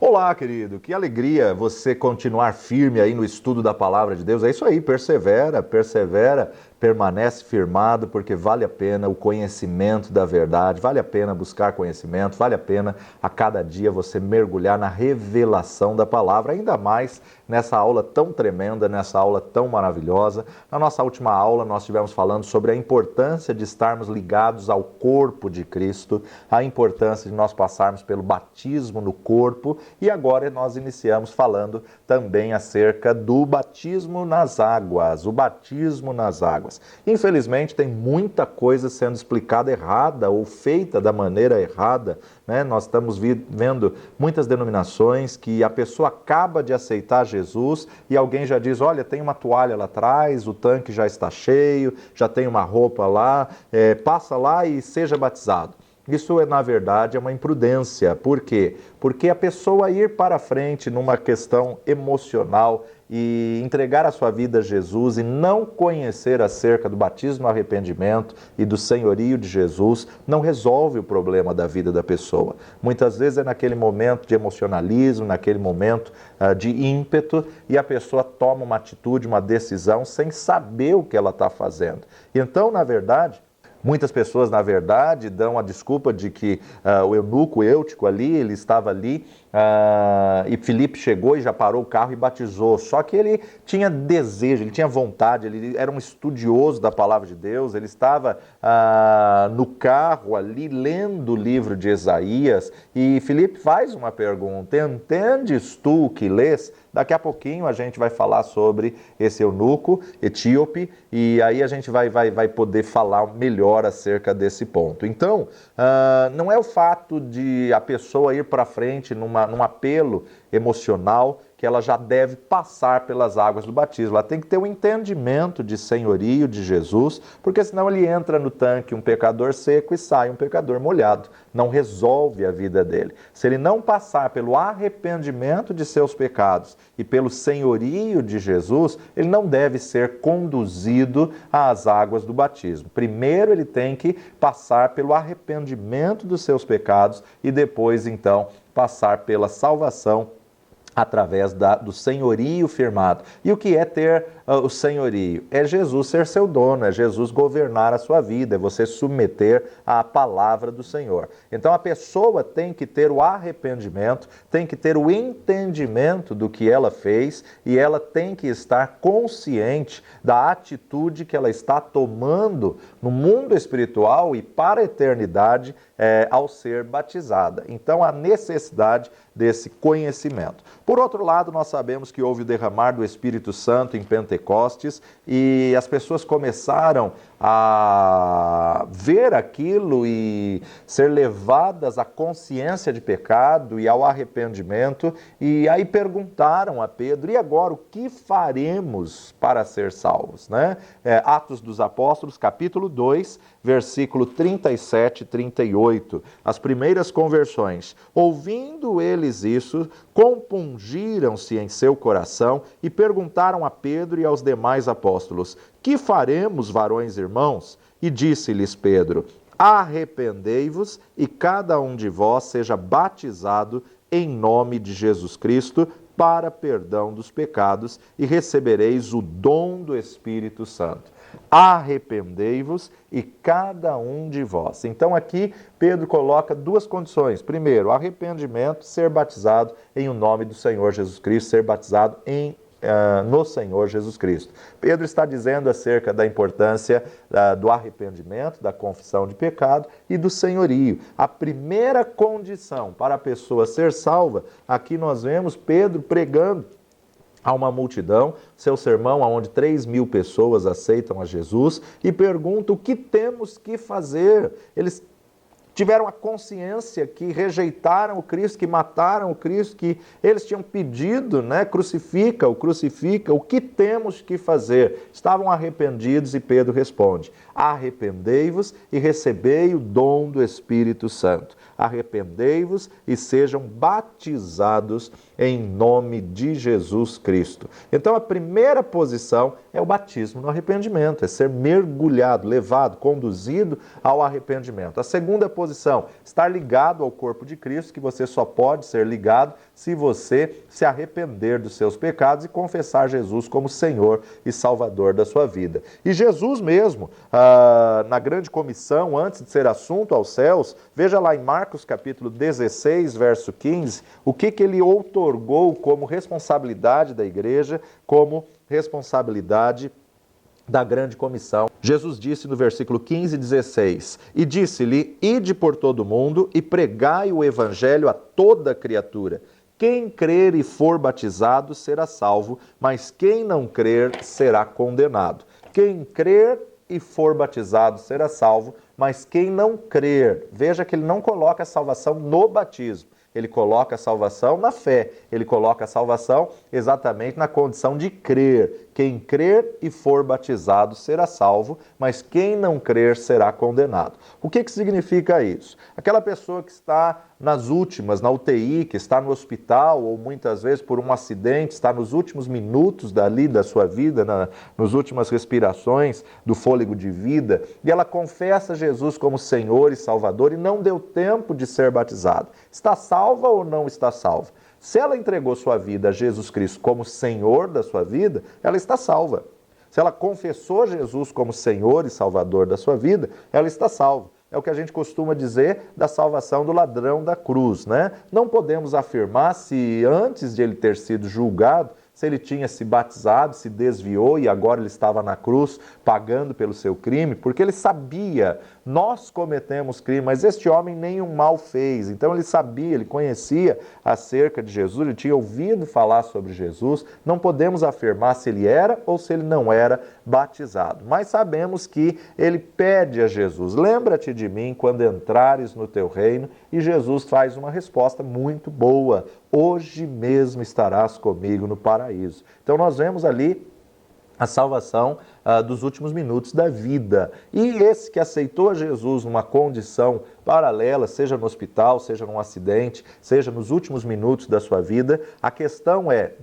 Olá, querido, que alegria você continuar firme aí no estudo da palavra de Deus. É isso aí, persevera, persevera, permanece firmado, porque vale a pena o conhecimento da verdade, vale a pena buscar conhecimento, vale a pena a cada dia você mergulhar na revelação da palavra, ainda mais nessa aula tão tremenda, nessa aula tão maravilhosa. Na nossa última aula nós estivemos falando sobre a importância de estarmos ligados ao corpo de Cristo, a importância de nós passarmos pelo batismo no corpo, e agora nós iniciamos falando também acerca do batismo nas águas, o batismo nas águas. Infelizmente tem muita coisa sendo explicada errada ou feita da maneira errada, né? Nós estamos vendo muitas denominações que a pessoa acaba de aceitar Jesus e alguém já diz, olha, tem uma toalha lá atrás, o tanque já está cheio, já tem uma roupa lá, passa lá e seja batizado. Isso, na verdade, é uma imprudência. Por quê? Porque a pessoa ir para frente numa questão emocional e entregar a sua vida a Jesus e não conhecer acerca do batismo no arrependimento e do senhorio de Jesus, não resolve o problema da vida da pessoa. Muitas vezes é naquele momento de emocionalismo, naquele momento de ímpeto, e a pessoa toma uma atitude, uma decisão, sem saber o que ela está fazendo. Então, na verdade, muitas pessoas, na verdade, dão a desculpa de que o eunuco Eutico ali, ele estava ali, e Filipe chegou e já parou o carro e batizou. Só que ele tinha desejo, ele tinha vontade, ele era um estudioso da palavra de Deus, ele estava no carro ali lendo o livro de Isaías, e Filipe faz uma pergunta, entendes tu o que lês? Daqui a pouquinho a gente vai falar sobre esse eunuco etíope e aí a gente vai poder falar melhor acerca desse ponto. Então, não é o fato de a pessoa ir para frente num apelo emocional que ela já deve passar pelas águas do batismo. Ela tem que ter um entendimento de senhorio de Jesus, porque senão ele entra no tanque um pecador seco e sai um pecador molhado. Não resolve a vida dele. Se ele não passar pelo arrependimento de seus pecados e pelo senhorio de Jesus, ele não deve ser conduzido às águas do batismo. Primeiro ele tem que passar pelo arrependimento dos seus pecados e depois, então, passar pela salvação através do senhorio firmado. E o que é ter o senhorio? É Jesus ser seu dono, é Jesus governar a sua vida, é você submeter à palavra do Senhor. Então a pessoa tem que ter o arrependimento, tem que ter o entendimento do que ela fez e ela tem que estar consciente da atitude que ela está tomando no mundo espiritual e para a eternidade ao ser batizada. Então há necessidade desse conhecimento. Por outro lado, nós sabemos que houve o derramar do Espírito Santo em Pentecostes e as pessoas começaram a ver aquilo e ser levadas à consciência de pecado e ao arrependimento, e aí perguntaram a Pedro, e agora o que faremos para ser salvos? Né? Atos dos Apóstolos, capítulo 2, versículo 37 e 38, as primeiras conversões. Ouvindo eles isso, compungiram-se em seu coração e perguntaram a Pedro e aos demais apóstolos, que faremos, varões irmãos? E disse-lhes Pedro, arrependei-vos e cada um de vós seja batizado em nome de Jesus Cristo para perdão dos pecados e recebereis o dom do Espírito Santo. Arrependei-vos e cada um de vós. Então aqui Pedro coloca duas condições. Primeiro, arrependimento, ser batizado em o nome do Senhor Jesus Cristo, ser batizado no Senhor Jesus Cristo. Pedro está dizendo acerca da importância do arrependimento, da confissão de pecado e do senhorio. A primeira condição para a pessoa ser salva, aqui nós vemos Pedro pregando a uma multidão, seu sermão onde 3.000 pessoas aceitam a Jesus e perguntam o que temos que fazer. Eles tiveram a consciência que rejeitaram o Cristo, que mataram o Cristo, que eles tinham pedido, né? Crucifica, o que temos que fazer? Estavam arrependidos e Pedro responde, arrependei-vos e recebei o dom do Espírito Santo. Arrependei-vos e sejam batizados em nome de Jesus Cristo. Então a primeira posição é o batismo no arrependimento, é ser mergulhado, levado, conduzido ao arrependimento. A segunda posição, estar ligado ao corpo de Cristo, que você só pode ser ligado se você se arrepender dos seus pecados e confessar Jesus como Senhor e Salvador da sua vida. E Jesus mesmo, na grande comissão, antes de ser assunto aos céus, veja lá em Marcos capítulo 16, verso 15, o que ele outorgou como responsabilidade da igreja, como responsabilidade da grande comissão. Jesus disse no versículo 15 e 16, e disse-lhe, ide por todo o mundo e pregai o evangelho a toda criatura. Quem crer e for batizado será salvo, mas quem não crer será condenado. Quem crer e for batizado será salvo, mas quem não crer, veja que ele não coloca a salvação no batismo, ele coloca a salvação na fé, ele coloca a salvação exatamente na condição de crer. Quem crer e for batizado será salvo, mas quem não crer será condenado. O que significa isso? Aquela pessoa que está nas últimas, na UTI, que está no hospital, ou muitas vezes por um acidente, está nos últimos minutos da sua vida, nas últimas respirações do fôlego de vida, e ela confessa Jesus como Senhor e Salvador e não deu tempo de ser batizado. Está salva ou não está salva? Se ela entregou sua vida a Jesus Cristo como Senhor da sua vida, ela está salva. Se ela confessou Jesus como Senhor e Salvador da sua vida, ela está salva. É o que a gente costuma dizer da salvação do ladrão da cruz, né? Não podemos afirmar se antes de ele ter sido julgado, se ele tinha se batizado, se desviou e agora ele estava na cruz pagando pelo seu crime, porque ele sabia, nós cometemos crime, mas este homem nenhum mal fez. Então ele sabia, ele conhecia acerca de Jesus, ele tinha ouvido falar sobre Jesus. Não podemos afirmar se ele era ou se ele não era batizado, mas sabemos que ele pede a Jesus, lembra-te de mim quando entrares no teu reino, e Jesus faz uma resposta muito boa, hoje mesmo estarás comigo no paraíso. Então nós vemos ali a salvação dos últimos minutos da vida. E esse que aceitou a Jesus numa condição paralela, seja no hospital, seja num acidente, seja nos últimos minutos da sua vida, a questão é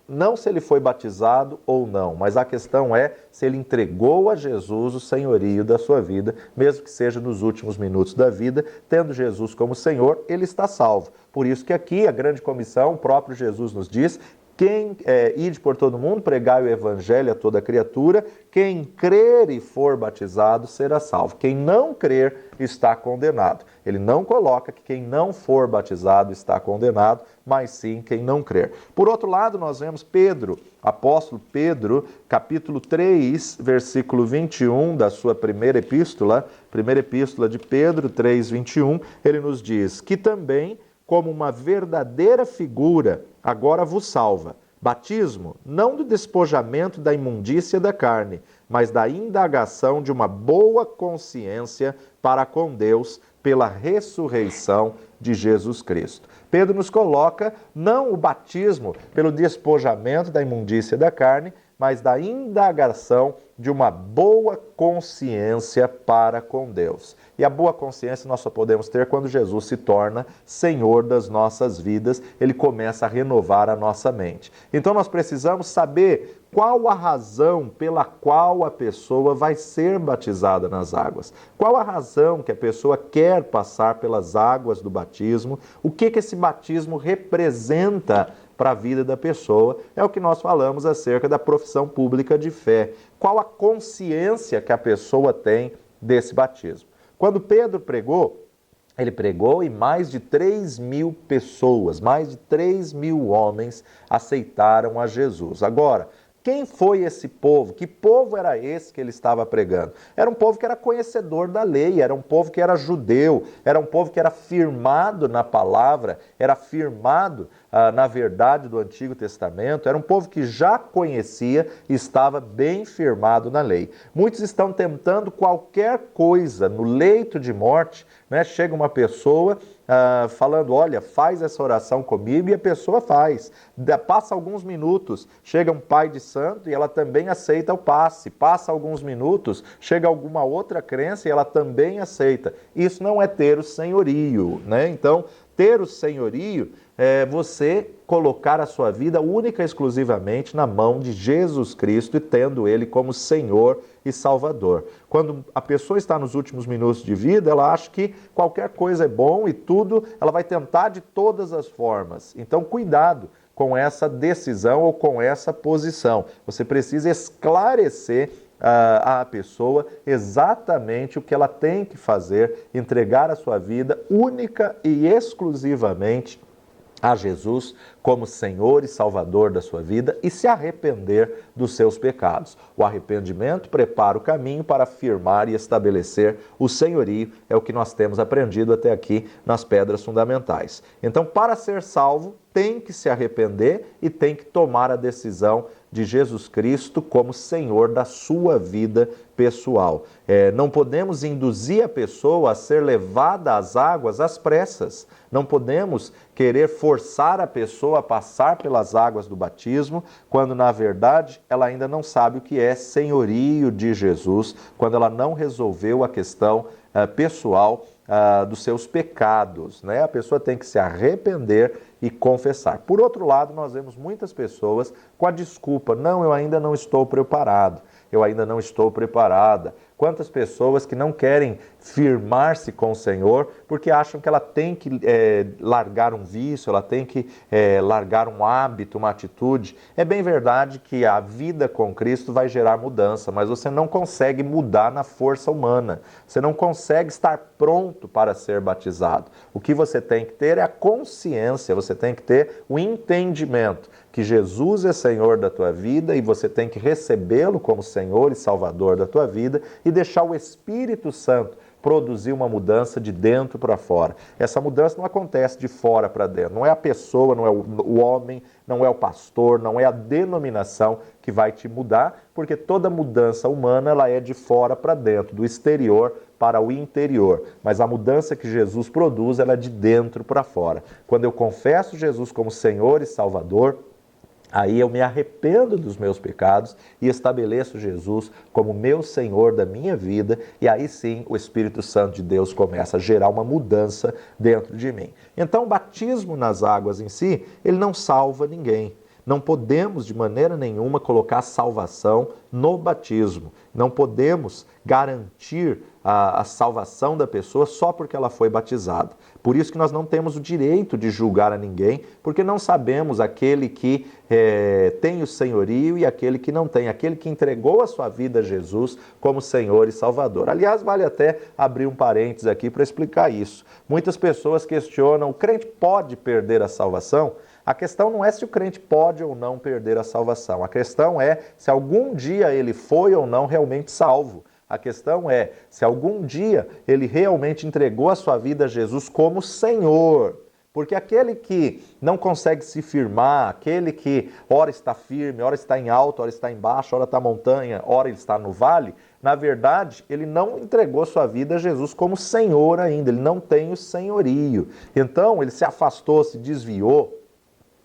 não se ele foi batizado ou não, mas a questão é se ele entregou a Jesus o senhorio da sua vida, mesmo que seja nos últimos minutos da vida, tendo Jesus como Senhor, ele está salvo. Por isso que aqui a grande comissão, o próprio Jesus nos diz, quem ide por todo mundo, pregai o evangelho a toda criatura, quem crer e for batizado será salvo. Quem não crer está condenado. Ele não coloca que quem não for batizado está condenado, mas sim quem não crer. Por outro lado, nós vemos Pedro, apóstolo Pedro, capítulo 3, versículo 21 da sua primeira epístola de Pedro 3, 21, ele nos diz que também, como uma verdadeira figura, agora vos salva. Batismo, não do despojamento da imundícia da carne, mas da indagação de uma boa consciência para com Deus pela ressurreição de Jesus Cristo. Pedro nos coloca não o batismo pelo despojamento da imundícia da carne, mas da indagação de uma boa consciência para com Deus. E a boa consciência nós só podemos ter quando Jesus se torna Senhor das nossas vidas, ele começa a renovar a nossa mente. Então nós precisamos saber qual a razão pela qual a pessoa vai ser batizada nas águas. Qual a razão que a pessoa quer passar pelas águas do batismo, o que esse batismo representa para a vida da pessoa, é o que nós falamos acerca da profissão pública de fé. Qual a consciência que a pessoa tem desse batismo? Quando Pedro pregou, ele pregou e mais de 3.000 pessoas, mais de 3.000 homens aceitaram a Jesus. Agora, quem foi esse povo? Que povo era esse que ele estava pregando? Era um povo que era conhecedor da lei, era um povo que era judeu, era um povo que era firmado na palavra, era firmado na verdade do Antigo Testamento, era um povo que já conhecia e estava bem firmado na lei. Muitos estão tentando qualquer coisa no leito de morte, né? Chega uma pessoa falando, olha, faz essa oração comigo, e a pessoa faz. Passa alguns minutos, chega um pai de santo e ela também aceita o passe. Passa alguns minutos, chega alguma outra crença e ela também aceita. Isso não é ter o senhorio, né? Então, Ter o senhorio é você colocar a sua vida única e exclusivamente na mão de Jesus Cristo e tendo Ele como Senhor e Salvador. Quando a pessoa está nos últimos minutos de vida, ela acha que qualquer coisa é bom e tudo, ela vai tentar de todas as formas. Então, cuidado com essa decisão ou com essa posição. Você precisa esclarecer à pessoa exatamente o que ela tem que fazer, entregar a sua vida única e exclusivamente a Jesus como Senhor e Salvador da sua vida e se arrepender dos seus pecados. O arrependimento prepara o caminho para afirmar e estabelecer o senhorio, é o que nós temos aprendido até aqui nas pedras fundamentais. Então, para ser salvo, tem que se arrepender e tem que tomar a decisão de Jesus Cristo como Senhor da sua vida pessoal. Não podemos induzir a pessoa a ser levada às águas às pressas. Não podemos querer forçar a pessoa a passar pelas águas do batismo, quando na verdade ela ainda não sabe o que é senhorio de Jesus, quando ela não resolveu a questão pessoal dos seus pecados, né? A pessoa tem que se arrepender e confessar. Por outro lado, nós vemos muitas pessoas com a desculpa: não, eu ainda não estou preparado, eu ainda não estou preparada. Quantas pessoas que não querem firmar-se com o Senhor porque acham que ela tem que largar um vício, ela tem que largar um hábito, uma atitude. É bem verdade que a vida com Cristo vai gerar mudança, mas você não consegue mudar na força humana. Você não consegue estar pronto para ser batizado. O que você tem que ter é a consciência, você tem que ter o entendimento que Jesus é Senhor da tua vida e você tem que recebê-lo como Senhor e Salvador da tua vida e deixar o Espírito Santo produzir uma mudança de dentro para fora. Essa mudança não acontece de fora para dentro. Não é a pessoa, não é o homem, não é o pastor, não é a denominação que vai te mudar, porque toda mudança humana ela é de fora para dentro, do exterior para o interior. Mas a mudança que Jesus produz, ela é de dentro para fora. Quando eu confesso Jesus como Senhor e Salvador, aí eu me arrependo dos meus pecados e estabeleço Jesus como meu Senhor da minha vida, e aí sim o Espírito Santo de Deus começa a gerar uma mudança dentro de mim. Então o batismo nas águas em si, ele não salva ninguém. Não podemos de maneira nenhuma colocar salvação no batismo. Não podemos garantir a salvação da pessoa só porque ela foi batizada. Por isso que nós não temos o direito de julgar a ninguém, porque não sabemos aquele que tem o senhorio e aquele que não tem, aquele que entregou a sua vida a Jesus como Senhor e Salvador. Aliás, vale até abrir um parênteses aqui para explicar isso. Muitas pessoas questionam: o crente pode perder a salvação? A questão não é se o crente pode ou não perder a salvação. A questão é se algum dia ele foi ou não realmente salvo. A questão é se algum dia ele realmente entregou a sua vida a Jesus como Senhor. Porque aquele que não consegue se firmar, aquele que ora está firme, ora está em alto, ora está embaixo, ora está montanha, ora ele está no vale, na verdade, ele não entregou sua vida a Jesus como Senhor ainda, ele não tem o senhorio. Então, ele se afastou, se desviou,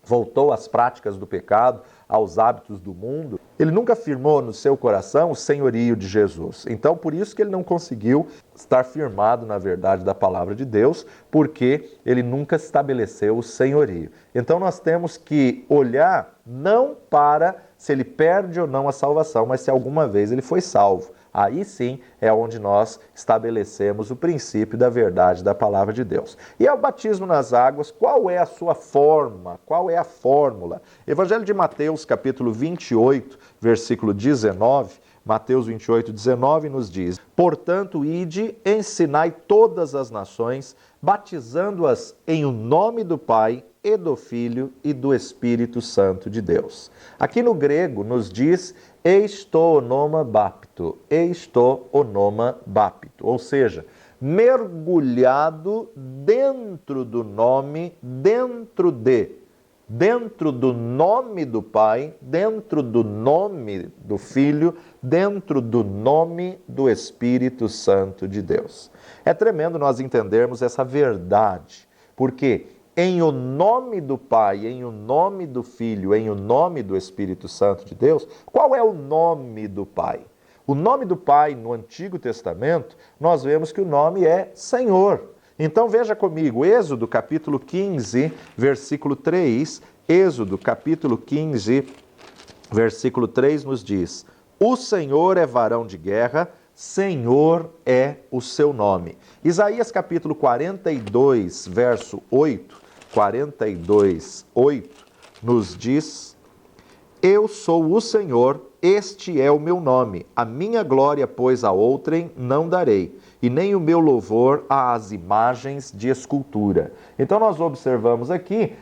voltou às práticas do pecado, aos hábitos do mundo. Ele nunca firmou no seu coração o senhorio de Jesus. Então, por isso que ele não conseguiu estar firmado na verdade da palavra de Deus, porque ele nunca estabeleceu o senhorio. Então, nós temos que olhar não para se ele perde ou não a salvação, mas se alguma vez ele foi salvo. Aí sim é onde nós estabelecemos o princípio da verdade da palavra de Deus. E ao batismo nas águas, qual é a sua forma? Qual é a fórmula? Evangelho de Mateus, capítulo 28, versículo 19, Mateus 28, 19 nos diz: portanto, ide, ensinai todas as nações, batizando-as em o nome do Pai, e do Filho e do Espírito Santo de Deus. Aqui no grego nos diz eisto onoma bapto, eisto onoma bapto, ou seja, mergulhado dentro do nome, dentro do nome do Pai, dentro do nome do Filho, dentro do nome do Espírito Santo de Deus. É tremendo nós entendermos essa verdade, porque em o nome do Pai, em o nome do Filho, em o nome do Espírito Santo de Deus, qual é o nome do Pai? O nome do Pai no Antigo Testamento, nós vemos que o nome é Senhor. Então veja comigo, Êxodo capítulo 15, versículo 3. Êxodo capítulo 15, versículo 3 nos diz: o Senhor é varão de guerra, Senhor é o seu nome. Isaías capítulo 42, verso 8, 42, 8, nos diz: eu sou o Senhor, este é o meu nome. A minha glória, pois, a outrem não darei, e nem o meu louvor às imagens de escultura. Então nós observamos aqui,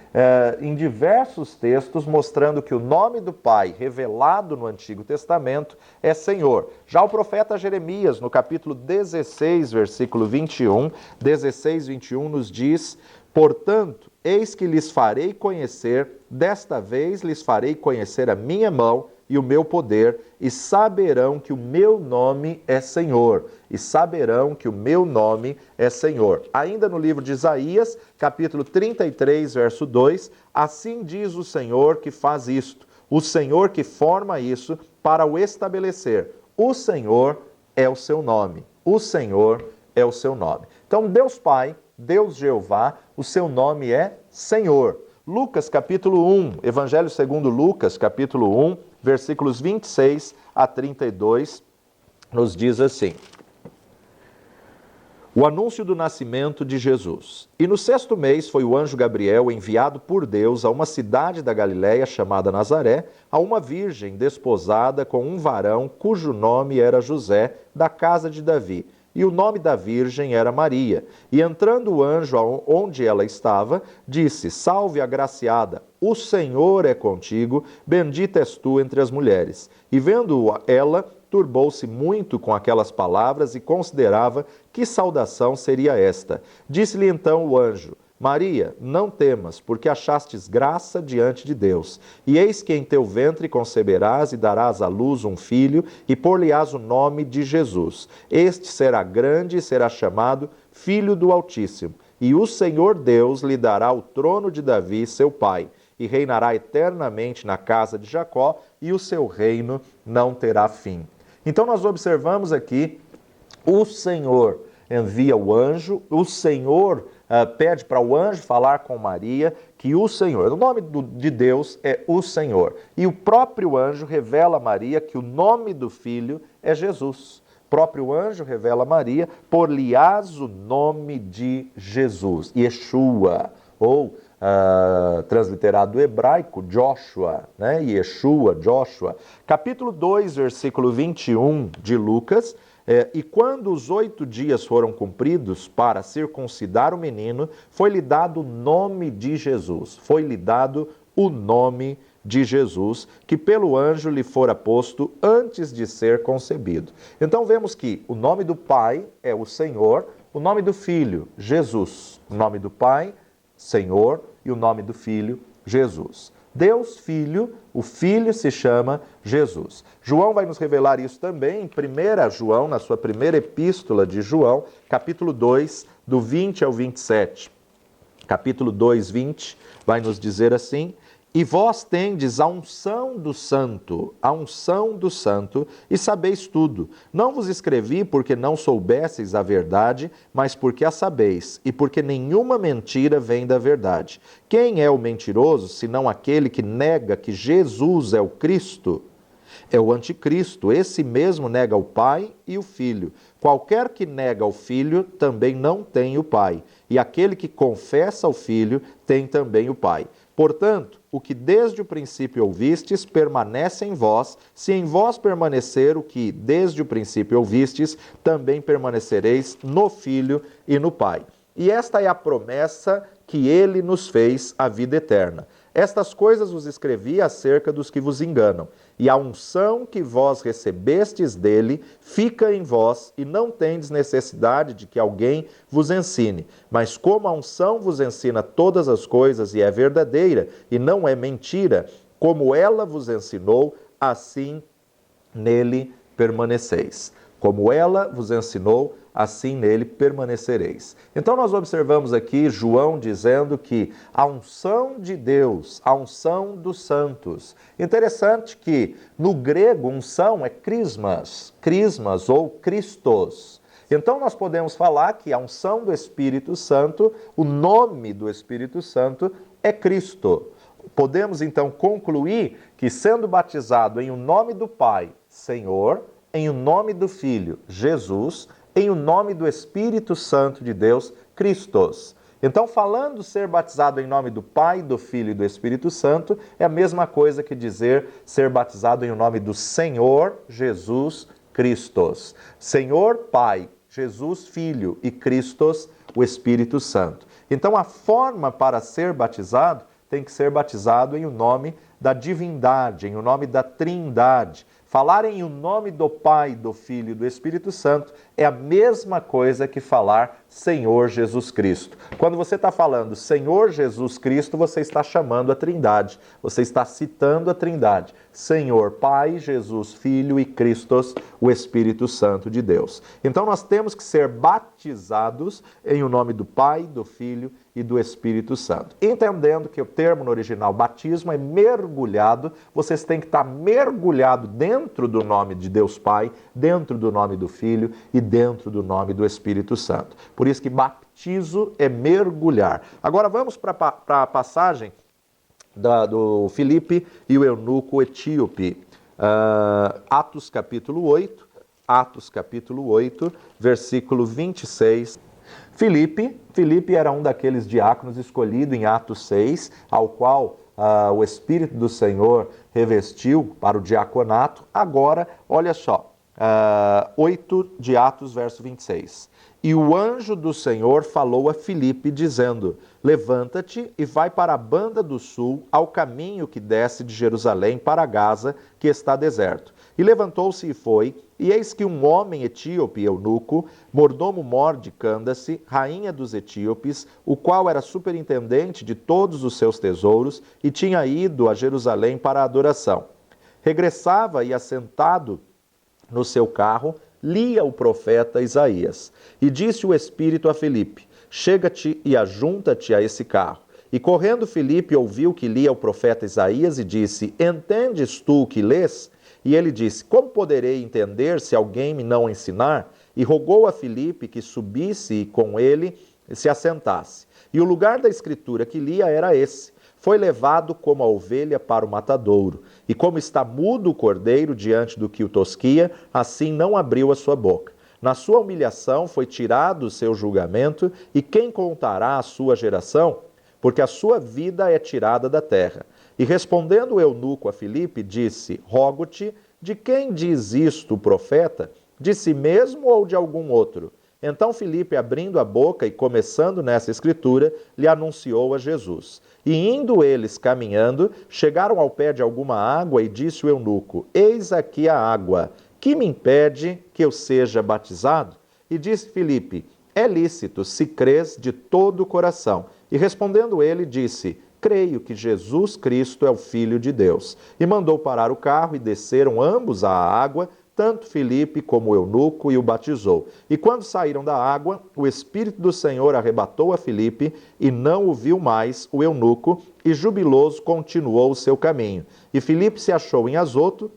em diversos textos, mostrando que o nome do Pai, revelado no Antigo Testamento, é Senhor. Já o profeta Jeremias, no capítulo 16, versículo 21, 16, 21, nos diz: portanto, eis que lhes farei conhecer, desta vez lhes farei conhecer a minha mão e o meu poder, e saberão que o meu nome é Senhor. E saberão que o meu nome é Senhor. Ainda no livro de Isaías, capítulo 33, verso 2, assim diz o Senhor que faz isto, o Senhor que forma isso para o estabelecer. O Senhor é o seu nome. O Senhor é o seu nome. Então, Deus Pai, Deus Jeová, o seu nome é Senhor. Lucas capítulo 1, Evangelho segundo Lucas, capítulo 1, versículos 26 a 32, nos diz assim: o anúncio do nascimento de Jesus. E no 6º mês foi o anjo Gabriel enviado por Deus a uma cidade da Galiléia chamada Nazaré, a uma virgem desposada com um varão cujo nome era José, da casa de Davi. E o nome da virgem era Maria. E entrando o anjo onde ela estava, disse: salve agraciada, o Senhor é contigo, bendita és tu entre as mulheres. E vendo ela, turbou-se muito com aquelas palavras e considerava que saudação seria esta. Disse-lhe então o anjo: Maria, não temas, porque achastes graça diante de Deus. E eis que em teu ventre conceberás e darás à luz um filho, e por-lhe-ás o nome de Jesus. Este será grande e será chamado Filho do Altíssimo. E o Senhor Deus lhe dará o trono de Davi, seu pai, e reinará eternamente na casa de Jacó, e o seu reino não terá fim. Então nós observamos aqui, o Senhor envia o anjo, o Senhor pede para o anjo falar com Maria que o Senhor, o nome de Deus é o Senhor. E o próprio anjo revela a Maria que o nome do filho é Jesus. O próprio anjo revela a Maria: por-lhe-ás o nome de Jesus, Yeshua, ou transliterado do hebraico, Joshua, né? Yeshua, Joshua. Capítulo 2, versículo 21 de Lucas. E quando os 8 dias foram cumpridos para circuncidar o menino, foi-lhe dado o nome de Jesus. Foi-lhe dado o nome de Jesus, que pelo anjo lhe fora posto antes de ser concebido. Então vemos que o nome do Pai é o Senhor, o nome do Filho, Jesus. O nome do Pai, Senhor, e o nome do Filho, Jesus. Deus Filho, o Filho se chama Jesus. João vai nos revelar isso também em 1 João, na sua primeira epístola de João, capítulo 2, do 20 ao 27. Capítulo 2, 20, vai nos dizer assim: e vós tendes a unção do Santo, e sabeis tudo. Não vos escrevi porque não soubesseis a verdade, mas porque a sabeis, e porque nenhuma mentira vem da verdade. Quem é o mentiroso, senão aquele que nega que Jesus é o Cristo? É o anticristo, esse mesmo nega o Pai e o Filho. Qualquer que nega o Filho também não tem o Pai, e aquele que confessa o Filho tem também o Pai. Portanto, o que desde o princípio ouvistes permanece em vós, se em vós permanecer o que desde o princípio ouvistes, também permanecereis no Filho e no Pai. E esta é a promessa que ele nos fez, a vida eterna. Estas coisas vos escrevi acerca dos que vos enganam, e a unção que vós recebestes dele fica em vós, e não tendes necessidade de que alguém vos ensine. Mas como a unção vos ensina todas as coisas e é verdadeira, e não é mentira, como ela vos ensinou, assim nele permaneceis. Como ela vos ensinou, assim nele permanecereis. Então nós observamos aqui João dizendo que a unção de Deus, a unção dos santos. Interessante que no grego unção é crismas ou Christos. Então nós podemos falar que a unção do Espírito Santo, o nome do Espírito Santo é Cristo. Podemos então concluir que, sendo batizado em o nome do Pai, Senhor, em o nome do Filho, Jesus, em o nome do Espírito Santo de Deus, Christos. Então, falando ser batizado em nome do Pai, do Filho e do Espírito Santo, é a mesma coisa que dizer ser batizado em o nome do Senhor Jesus Christos. Senhor, Pai, Jesus, Filho e Christos, o Espírito Santo. Então, a forma para ser batizado tem que ser batizado em o nome da divindade, em o nome da Trindade. Falar em o nome do Pai, do Filho e do Espírito Santo é a mesma coisa que falar Senhor Jesus Cristo. Quando você está falando Senhor Jesus Cristo, você está chamando a Trindade, você está citando a Trindade. Senhor, Pai, Jesus, Filho e Christos, o Espírito Santo de Deus. Então nós temos que ser batizados em o nome do Pai, do Filho e do Espírito Santo. Entendendo que o termo no original batismo é mergulhado, vocês têm que estar mergulhado dentro do nome de Deus Pai, dentro do nome do Filho e dentro do nome do Espírito Santo. Por isso que batizo é mergulhar. Agora vamos para a passagem do Filipe e o eunuco etíope. Atos capítulo 8, versículo 26. Filipe era um daqueles diáconos escolhido em Atos 6, ao qual o Espírito do Senhor revestiu para o diaconato. Agora, olha só, 8 de Atos, verso 26. E o anjo do Senhor falou a Filipe, dizendo: levanta-te e vai para a banda do sul, ao caminho que desce de Jerusalém para Gaza, que está deserto. E levantou-se e foi, e eis que um homem etíope, eunuco, mordomo-mor de Cândace, rainha dos etíopes, o qual era superintendente de todos os seus tesouros, e tinha ido a Jerusalém para a adoração. Regressava e, assentado no seu carro, lia o profeta Isaías. E disse o Espírito a Filipe: chega-te e ajunta-te a esse carro. E correndo Filipe ouviu que lia o profeta Isaías e disse: entendes tu o que lês? E ele disse: como poderei entender se alguém me não ensinar? E rogou a Filipe que subisse e com ele se assentasse. E o lugar da escritura que lia era esse: foi levado como a ovelha para o matadouro, e como está mudo o cordeiro diante do que o tosquia, assim não abriu a sua boca. Na sua humilhação foi tirado o seu julgamento, e quem contará a sua geração? Porque a sua vida é tirada da terra. E respondendo o eunuco a Filipe, disse: rogo-te, de quem diz isto o profeta? De si mesmo ou de algum outro? Então Filipe, abrindo a boca e começando nessa escritura, lhe anunciou a Jesus. E indo eles caminhando, chegaram ao pé de alguma água e disse o eunuco: eis aqui a água, que me impede que eu seja batizado? E disse Filipe: é lícito, se crês de todo o coração. E respondendo ele, disse: creio que Jesus Cristo é o Filho de Deus. E mandou parar o carro e desceram ambos à água, tanto Filipe como o eunuco, e o batizou. E quando saíram da água, o Espírito do Senhor arrebatou a Filipe, e não o viu mais o eunuco, e jubiloso continuou o seu caminho. E Filipe se achou em Azoto,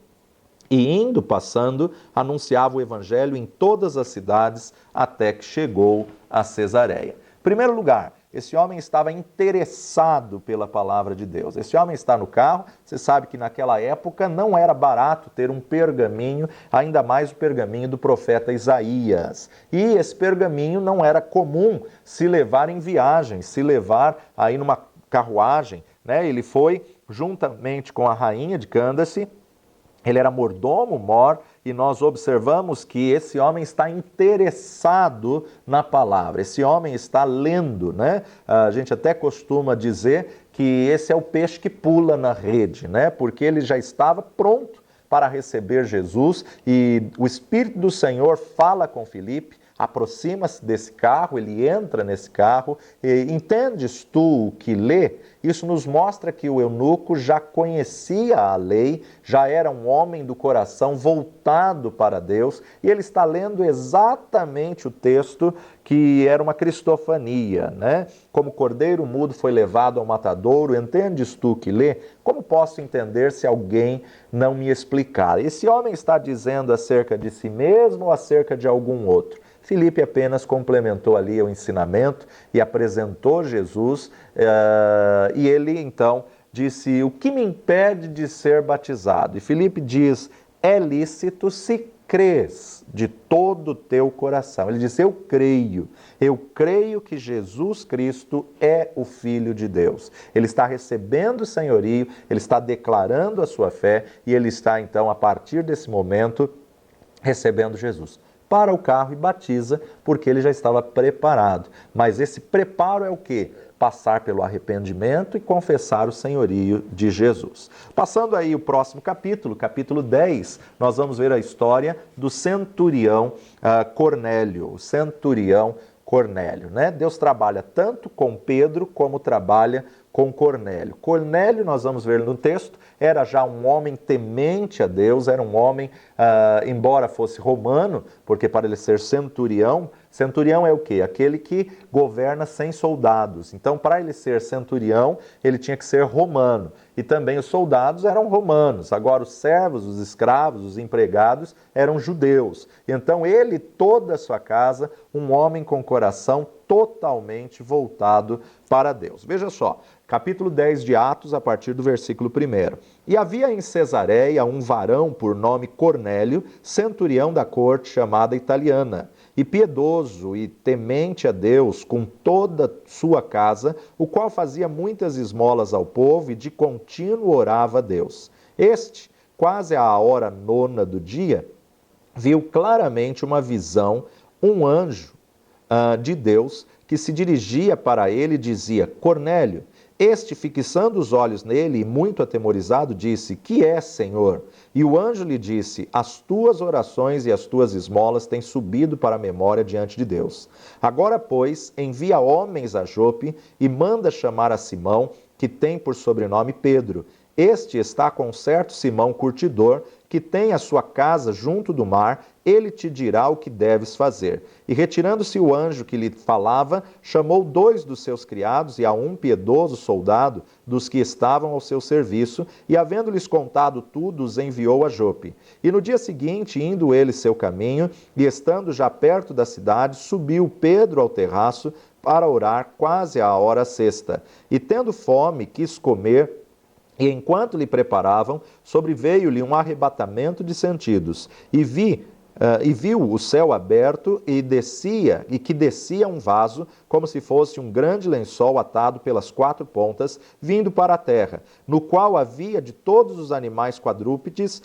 e indo, passando, anunciava o evangelho em todas as cidades, até que chegou a Cesareia. Em primeiro lugar, esse homem estava interessado pela palavra de Deus. Esse homem está no carro, você sabe que naquela época não era barato ter um pergaminho, ainda mais o pergaminho do profeta Isaías. E esse pergaminho não era comum se levar em viagem, se levar aí numa carruagem, né? Ele foi juntamente com a rainha de Cândace. Ele era mordomo-mor, e nós observamos que esse homem está interessado na palavra, esse homem está lendo, né? A gente até costuma dizer que esse é o peixe que pula na rede, né? Porque ele já estava pronto para receber Jesus, e o Espírito do Senhor fala com Filipe, aproxima-se desse carro, ele entra nesse carro, e entendes tu o que lê? Isso nos mostra que o eunuco já conhecia a lei, já era um homem do coração voltado para Deus, e ele está lendo exatamente o texto que era uma cristofania, né? Como cordeiro mudo foi levado ao matadouro, entendes tu que lê? Como posso entender se alguém não me explicar? Esse homem está dizendo acerca de si mesmo ou acerca de algum outro? Filipe apenas complementou ali o ensinamento e apresentou Jesus, e ele então disse: o que me impede de ser batizado? E Filipe diz: é lícito se crês de todo o teu coração. Ele diz: eu creio que Jesus Cristo é o Filho de Deus. Ele está recebendo o senhorio, ele está declarando a sua fé e ele está então, a partir desse momento, recebendo Jesus. Para o carro e batiza, porque ele já estava preparado. Mas esse preparo é o quê? Passar pelo arrependimento e confessar o senhorio de Jesus. Passando aí o próximo capítulo, capítulo 10, nós vamos ver a história do centurião Cornélio. O centurião Cornélio, né? Deus trabalha tanto com Pedro como trabalha com Cornélio. Cornélio, nós vamos ver no texto, era já um homem temente a Deus, era um homem, embora fosse romano, porque para ele ser centurião é o quê? Aquele que governa sem soldados. Então, para ele ser centurião, ele tinha que ser romano. E também os soldados eram romanos. Agora, os servos, os escravos, os empregados eram judeus. Então, ele, toda a sua casa, um homem com coração totalmente voltado para Deus. Veja só, capítulo 10 de Atos, a partir do versículo 1. E havia em Cesareia um varão por nome Cornélio, centurião da corte chamada Italiana, e piedoso e temente a Deus com toda sua casa, o qual fazia muitas esmolas ao povo e de contínuo orava a Deus. Este, quase à hora 9ª do dia, viu claramente uma visão, um anjo de Deus que se dirigia para ele e dizia: Cornélio. Este, fixando os olhos nele e muito atemorizado, disse: que é, Senhor? E o anjo lhe disse: as tuas orações e as tuas esmolas têm subido para a memória diante de Deus. Agora, pois, envia homens a Jope e manda chamar a Simão, que tem por sobrenome Pedro. Este está com certo Simão curtidor, que tem a sua casa junto do mar, ele te dirá o que deves fazer. E retirando-se o anjo que lhe falava, chamou 2 dos seus criados e a um piedoso soldado dos que estavam ao seu serviço, e havendo-lhes contado tudo, os enviou a Jope. E no dia seguinte, indo ele seu caminho, e estando já perto da cidade, subiu Pedro ao terraço para orar quase à hora 6ª. E tendo fome, quis comer. E enquanto lhe preparavam, sobreveio-lhe um arrebatamento de sentidos, e viu o céu aberto e que descia um vaso, como se fosse um grande lençol atado pelas 4 pontas, vindo para a terra, no qual havia de todos os animais quadrúpedes,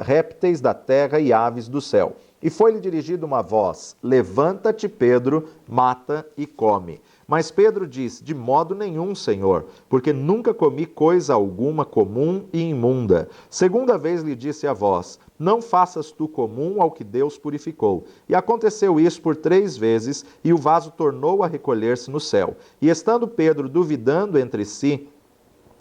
répteis da terra e aves do céu. E foi-lhe dirigida uma voz: levanta-te, Pedro, mata e come. Mas Pedro disse: de modo nenhum, Senhor, porque nunca comi coisa alguma comum e imunda. Segunda vez lhe disse a voz: não faças tu comum ao que Deus purificou. E aconteceu isso por 3 vezes, e o vaso tornou a recolher-se no céu. E estando Pedro duvidando entre si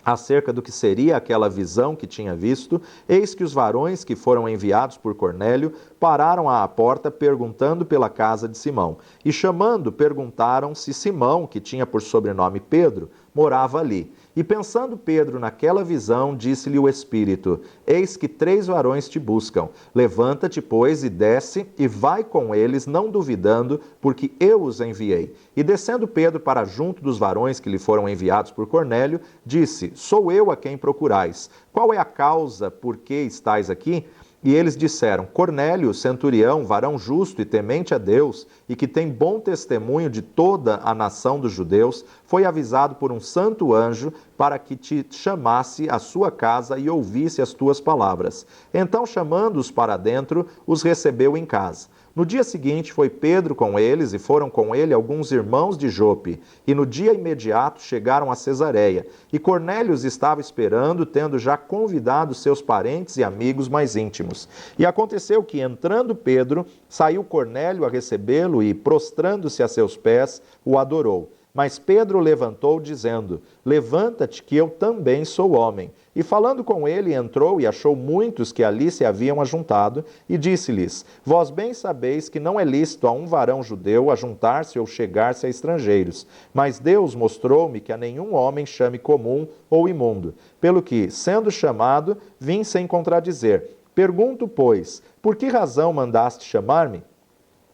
acerca do que seria aquela visão que tinha visto, eis que os varões que foram enviados por Cornélio pararam à porta, perguntando pela casa de Simão. E chamando, perguntaram se Simão, que tinha por sobrenome Pedro, morava ali. E pensando Pedro naquela visão, disse-lhe o Espírito: eis que 3 varões te buscam. Levanta-te, pois, e desce, e vai com eles, não duvidando, porque eu os enviei. E descendo Pedro para junto dos varões que lhe foram enviados por Cornélio, disse: sou eu a quem procurais. Qual é a causa por que estáis aqui? E eles disseram: Cornélio, centurião, varão justo e temente a Deus, e que tem bom testemunho de toda a nação dos judeus, foi avisado por um santo anjo para que te chamasse à sua casa e ouvisse as tuas palavras. Então, chamando-os para dentro, os recebeu em casa. No dia seguinte foi Pedro com eles, e foram com ele alguns irmãos de Jope. E no dia imediato chegaram a Cesareia. E Cornélio os estava esperando, tendo já convidado seus parentes e amigos mais íntimos. E aconteceu que, entrando Pedro, saiu Cornélio a recebê-lo e, prostrando-se a seus pés, o adorou. Mas Pedro levantou, dizendo: levanta-te, que eu também sou homem. E falando com ele, entrou e achou muitos que ali se haviam ajuntado, e disse-lhes: vós bem sabeis que não é lícito a um varão judeu ajuntar-se ou chegar-se a estrangeiros. Mas Deus mostrou-me que a nenhum homem chame comum ou imundo. Pelo que, sendo chamado, vim sem contradizer. Pergunto, pois, por que razão mandaste chamar-me?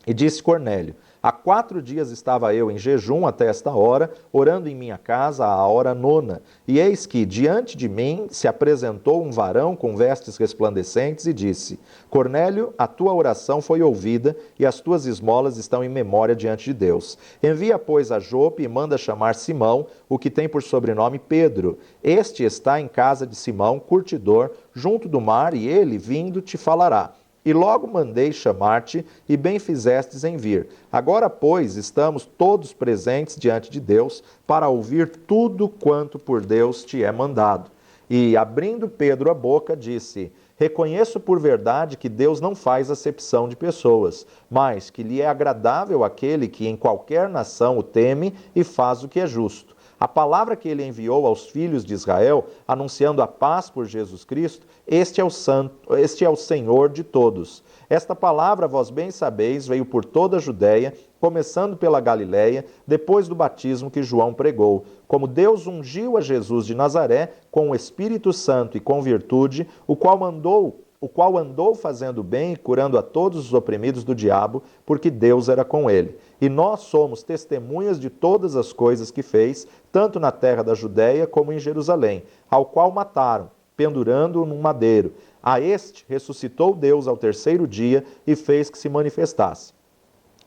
E disse Cornélio: há 4 dias estava eu em jejum até esta hora, orando em minha casa à hora 9. E eis que, diante de mim, se apresentou um varão com vestes resplandecentes e disse: Cornélio, a tua oração foi ouvida e as tuas esmolas estão em memória diante de Deus. Envia, pois, a Jope e manda chamar Simão, o que tem por sobrenome Pedro. Este está em casa de Simão, curtidor, junto do mar, e ele, vindo, te falará. E logo mandei chamar-te, e bem fizestes em vir. Agora, pois, estamos todos presentes diante de Deus, para ouvir tudo quanto por Deus te é mandado. E, abrindo Pedro a boca, disse: reconheço por verdade que Deus não faz acepção de pessoas, mas que lhe é agradável aquele que em qualquer nação o teme e faz o que é justo. A palavra que ele enviou aos filhos de Israel, anunciando a paz por Jesus Cristo, este é o Senhor de todos. Esta palavra, vós bem sabeis, veio por toda a Judéia, começando pela Galiléia, depois do batismo que João pregou. Como Deus ungiu a Jesus de Nazaré com o Espírito Santo e com virtude, o qual andou fazendo bem e curando a todos os oprimidos do diabo, porque Deus era com ele. E nós somos testemunhas de todas as coisas que fez, tanto na terra da Judéia como em Jerusalém, ao qual mataram, pendurando-o num madeiro. A este ressuscitou Deus ao 3º dia e fez que se manifestasse.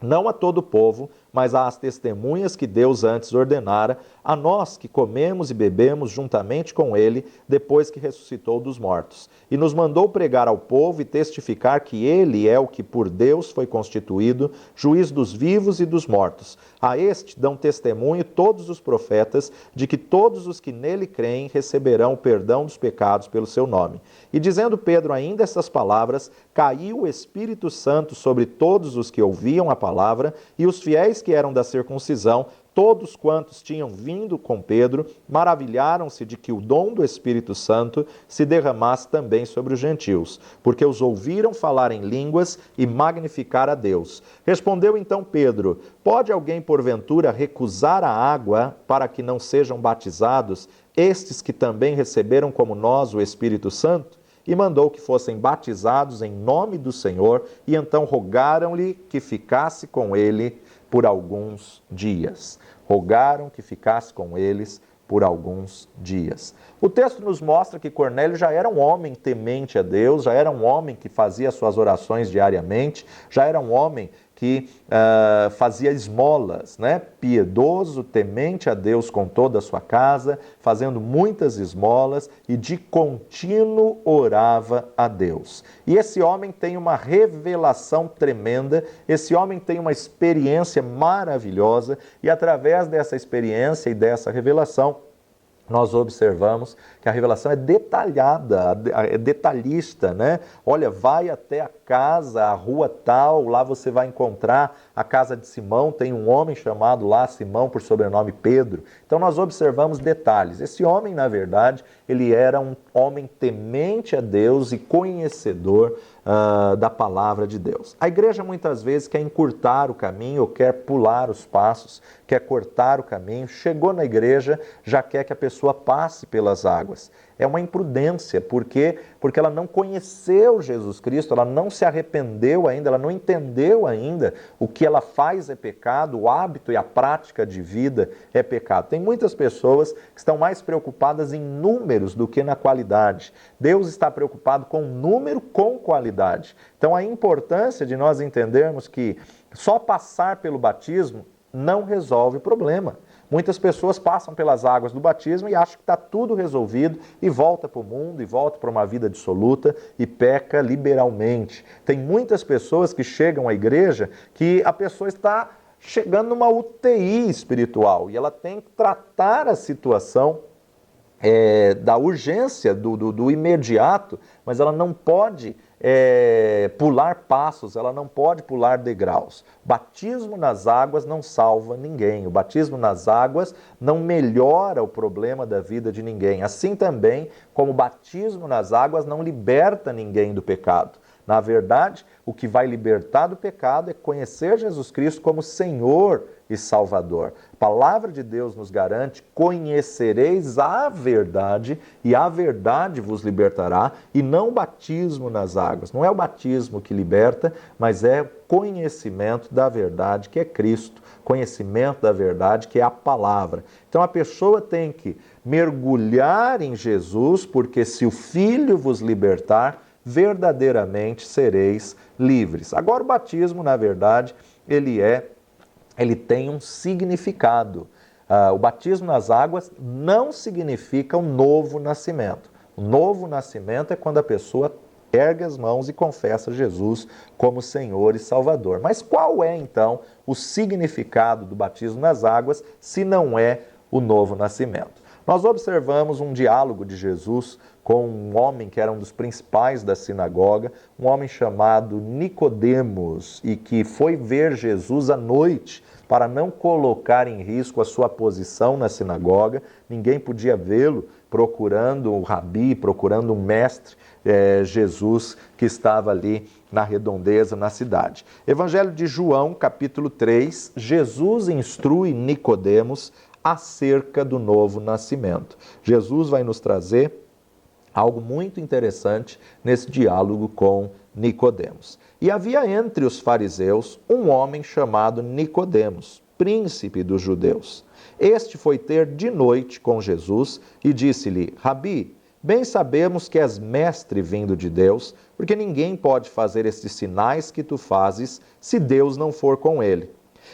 Não a todo o povo, mas às testemunhas que Deus antes ordenara, a nós que comemos e bebemos juntamente com ele, depois que ressuscitou dos mortos. E nos mandou pregar ao povo e testificar que ele é o que por Deus foi constituído, juiz dos vivos e dos mortos. A este dão testemunho todos os profetas, de que todos os que nele creem receberão o perdão dos pecados pelo seu nome. E dizendo Pedro ainda essas palavras, caiu o Espírito Santo sobre todos os que ouviam a palavra, e os fiéis que eram da circuncisão, todos quantos tinham vindo com Pedro, maravilharam-se de que o dom do Espírito Santo se derramasse também sobre os gentios, porque os ouviram falar em línguas e magnificar a Deus. Respondeu então Pedro: pode alguém porventura recusar a água para que não sejam batizados estes que também receberam como nós o Espírito Santo? E mandou que fossem batizados em nome do Senhor, e então rogaram-lhe que ficasse com ele por alguns dias. Rogaram que ficasse com eles por alguns dias. O texto nos mostra que Cornélio já era um homem temente a Deus, já era um homem que fazia suas orações diariamente, já era um homem que fazia esmolas, né? Piedoso, temente a Deus com toda a sua casa, fazendo muitas esmolas e de contínuo orava a Deus. E esse homem tem uma revelação tremenda, esse homem tem uma experiência maravilhosa e através dessa experiência e dessa revelação, nós observamos que a revelação é detalhada, é detalhista, né? Olha, vai até a casa, a rua tal, lá você vai encontrar a casa de Simão, tem um homem chamado lá Simão, por sobrenome Pedro. Então nós observamos detalhes. Esse homem, na verdade, ele era um homem temente a Deus e conhecedor da palavra de Deus. A igreja muitas vezes quer encurtar o caminho ou quer pular os passos, quer cortar o caminho, chegou na igreja, já quer que a pessoa passe pelas águas. É uma imprudência, porque ela não conheceu Jesus Cristo, ela não se arrependeu ainda, ela não entendeu ainda o que ela faz é pecado, o hábito e a prática de vida é pecado. Tem muitas pessoas que estão mais preocupadas em números do que na qualidade. Deus está preocupado com número, com qualidade. Então a importância de nós entendermos que só passar pelo batismo não resolve o problema. Muitas pessoas passam pelas águas do batismo e acham que está tudo resolvido e volta para o mundo, e volta para uma vida dissoluta e peca liberalmente. Tem muitas pessoas que chegam à igreja que a pessoa está chegando numa UTI espiritual e ela tem que tratar a situação da urgência, do imediato, mas ela não pode pular passos, ela não pode pular degraus. Batismo nas águas não salva ninguém. O batismo nas águas não melhora o problema da vida de ninguém. Assim também como o batismo nas águas não liberta ninguém do pecado. Na verdade, o que vai libertar do pecado é conhecer Jesus Cristo como Senhor e Salvador. A palavra de Deus nos garante: conhecereis a verdade e a verdade vos libertará, e não o batismo nas águas. Não é o batismo que liberta, mas é o conhecimento da verdade, que é Cristo, conhecimento da verdade, que é a palavra. Então a pessoa tem que mergulhar em Jesus, porque se o Filho vos libertar, verdadeiramente sereis livres. Agora o batismo, na verdade, ele tem um significado. O batismo nas águas não significa um novo nascimento. O novo nascimento é quando a pessoa ergue as mãos e confessa Jesus como Senhor e Salvador. Mas qual é, então, o significado do batismo nas águas, se não é o novo nascimento? Nós observamos um diálogo de Jesus com um homem que era um dos principais da sinagoga, um homem chamado Nicodemos, e que foi ver Jesus à noite para não colocar em risco a sua posição na sinagoga. Ninguém podia vê-lo procurando o rabi, procurando um mestre, Jesus, que estava ali na redondeza, na cidade. Evangelho de João, capítulo 3, Jesus instrui Nicodemos acerca do novo nascimento. Jesus vai nos trazer algo muito interessante nesse diálogo com Nicodemos. E havia entre os fariseus um homem chamado Nicodemos, príncipe dos judeus. Este foi ter de noite com Jesus e disse-lhe: Rabi, bem sabemos que és mestre vindo de Deus, porque ninguém pode fazer estes sinais que tu fazes se Deus não for com ele.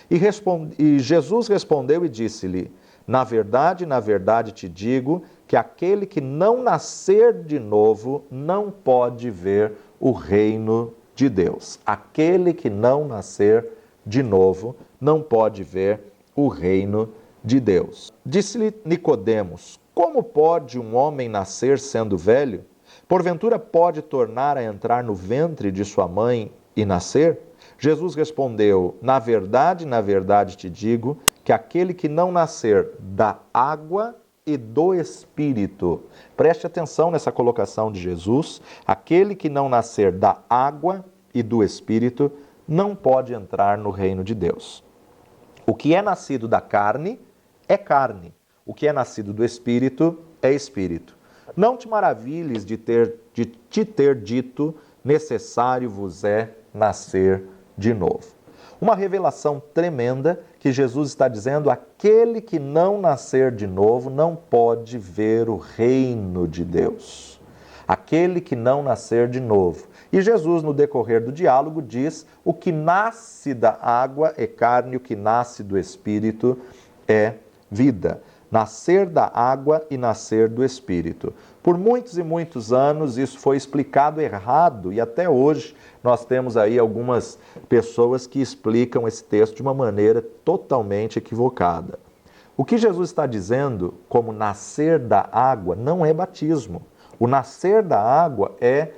E Jesus respondeu e disse-lhe: na verdade te digo que aquele que não nascer de novo não pode ver o reino de Deus. Aquele que não nascer de novo não pode ver o reino de Deus. Disse-lhe Nicodemos: como pode um homem nascer sendo velho? Porventura pode tornar a entrar no ventre de sua mãe e nascer? Jesus respondeu: na verdade te digo que aquele que não nascer da água e do Espírito, preste atenção nessa colocação de Jesus, aquele que não nascer da água e do Espírito não pode entrar no reino de Deus. O que é nascido da carne é carne, o que é nascido do Espírito é Espírito. Não te maravilhes de te ter dito: necessário vos é nascer de novo. Uma revelação tremenda que Jesus está dizendo: aquele que não nascer de novo não pode ver o reino de Deus. Aquele que não nascer de novo. E Jesus, no decorrer do diálogo, diz: o que nasce da água é carne, o que nasce do Espírito é vida. Nascer da água e nascer do Espírito. Por muitos e muitos anos isso foi explicado errado e até hoje nós temos aí algumas pessoas que explicam esse texto de uma maneira totalmente equivocada. O que Jesus está dizendo como nascer da água não é batismo. O nascer da água é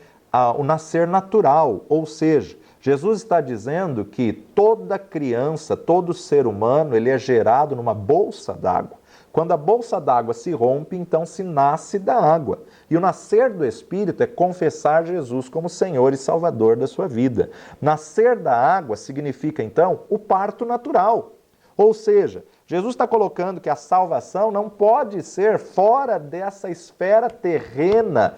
o nascer natural, ou seja, Jesus está dizendo que toda criança, todo ser humano, ele é gerado numa bolsa d'água. Quando a bolsa d'água se rompe, então se nasce da água. E o nascer do Espírito é confessar Jesus como Senhor e Salvador da sua vida. Nascer da água significa, então, o parto natural. Ou seja, Jesus está colocando que a salvação não pode ser fora dessa esfera terrena,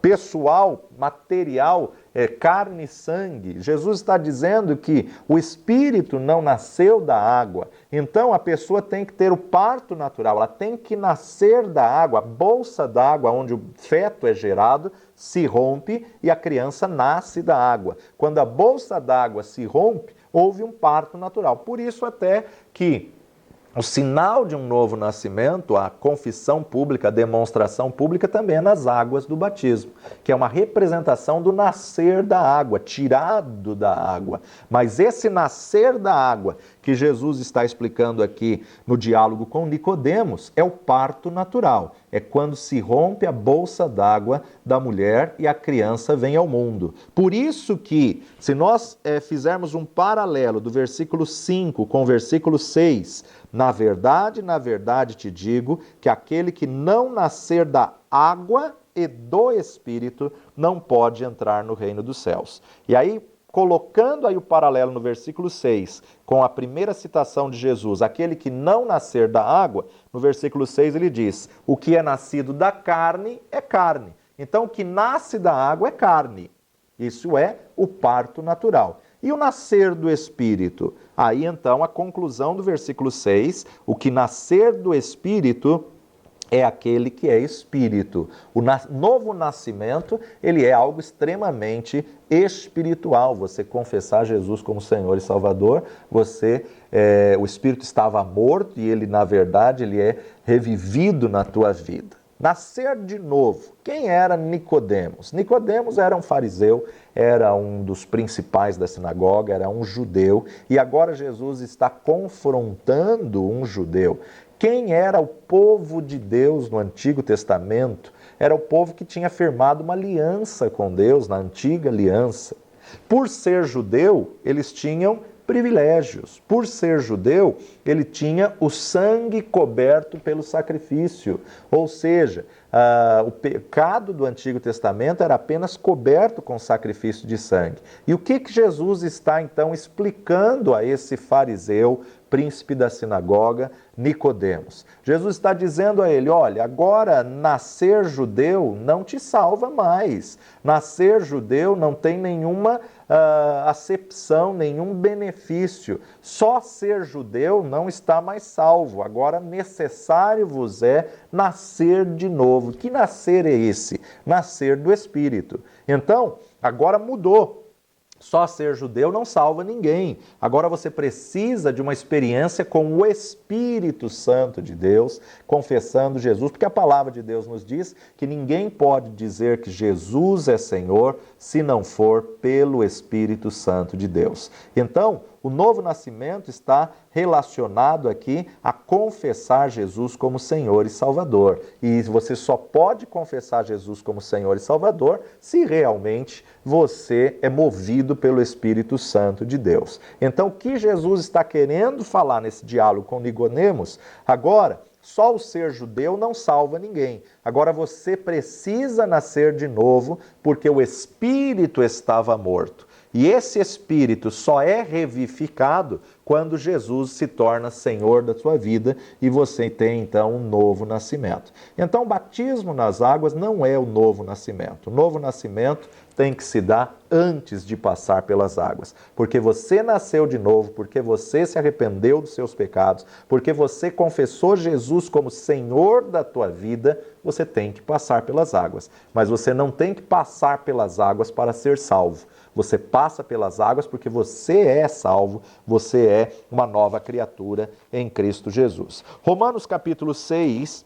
pessoal, material, carne e sangue. Jesus está dizendo que o Espírito não nasceu da água. Então a pessoa tem que ter o parto natural, ela tem que nascer da água. A bolsa d'água onde o feto é gerado se rompe e a criança nasce da água. Quando a bolsa d'água se rompe, houve um parto natural. Por isso até que o sinal de um novo nascimento, a confissão pública, a demonstração pública, também é nas águas do batismo, que é uma representação do nascer da água, tirado da água. Mas esse nascer da água que Jesus está explicando aqui no diálogo com Nicodemos é o parto natural. é quando se rompe a bolsa d'água da mulher e a criança vem ao mundo. Por isso que, se nós fizermos um paralelo do versículo 5 com o versículo 6, na verdade te digo que aquele que não nascer da água e do Espírito não pode entrar no reino dos céus. E aí, colocando aí o paralelo no versículo 6, com a primeira citação de Jesus, aquele que não nascer da água, no versículo 6 ele diz, o que é nascido da carne é carne. Então, o que nasce da água é carne. Isso é o parto natural. E o nascer do Espírito? Aí, então, a conclusão do versículo 6, o que nascer do Espírito é aquele que é espírito. O novo nascimento, ele é algo extremamente espiritual. Você confessar Jesus como Senhor e Salvador, o espírito estava morto e ele, na verdade, ele é revivido na tua vida. Nascer de novo. Quem era Nicodemos? Nicodemos era um fariseu, era um dos principais da sinagoga, era um judeu, e agora Jesus está confrontando um judeu. Quem era o povo de Deus no Antigo Testamento? Era o povo que tinha firmado uma aliança com Deus, na antiga aliança. Por ser judeu, eles tinham privilégios. Por ser judeu, ele tinha o sangue coberto pelo sacrifício. Ou seja, o pecado do Antigo Testamento era apenas coberto com sacrifício de sangue. E o que Jesus está, então, explicando a esse fariseu, príncipe da sinagoga, Nicodemos? Jesus está dizendo a ele, olha, agora nascer judeu não te salva mais. Nascer judeu não tem nenhuma acepção, nenhum benefício. Só ser judeu não está mais salvo. Agora necessário vos é nascer de novo. Que nascer é esse? Nascer do Espírito. Então, agora mudou. Só ser judeu não salva ninguém. Agora você precisa de uma experiência com o Espírito Santo de Deus, confessando Jesus, porque a palavra de Deus nos diz que ninguém pode dizer que Jesus é Senhor se não for pelo Espírito Santo de Deus. Então, o novo nascimento está relacionado aqui a confessar Jesus como Senhor e Salvador. E você só pode confessar Jesus como Senhor e Salvador se realmente você é movido pelo Espírito Santo de Deus. Então, o que Jesus está querendo falar nesse diálogo com Nicodemos, agora, só o ser judeu não salva ninguém. Agora você precisa nascer de novo porque o Espírito estava morto. E esse Espírito só é revivificado quando Jesus se torna Senhor da sua vida e você tem, então, um novo nascimento. Então, o batismo nas águas não é o novo nascimento. O novo nascimento tem que se dar antes de passar pelas águas. Porque você nasceu de novo, porque você se arrependeu dos seus pecados, porque você confessou Jesus como Senhor da tua vida, você tem que passar pelas águas. Mas você não tem que passar pelas águas para ser salvo. Você passa pelas águas porque você é salvo, você é uma nova criatura em Cristo Jesus. Romanos capítulo 6,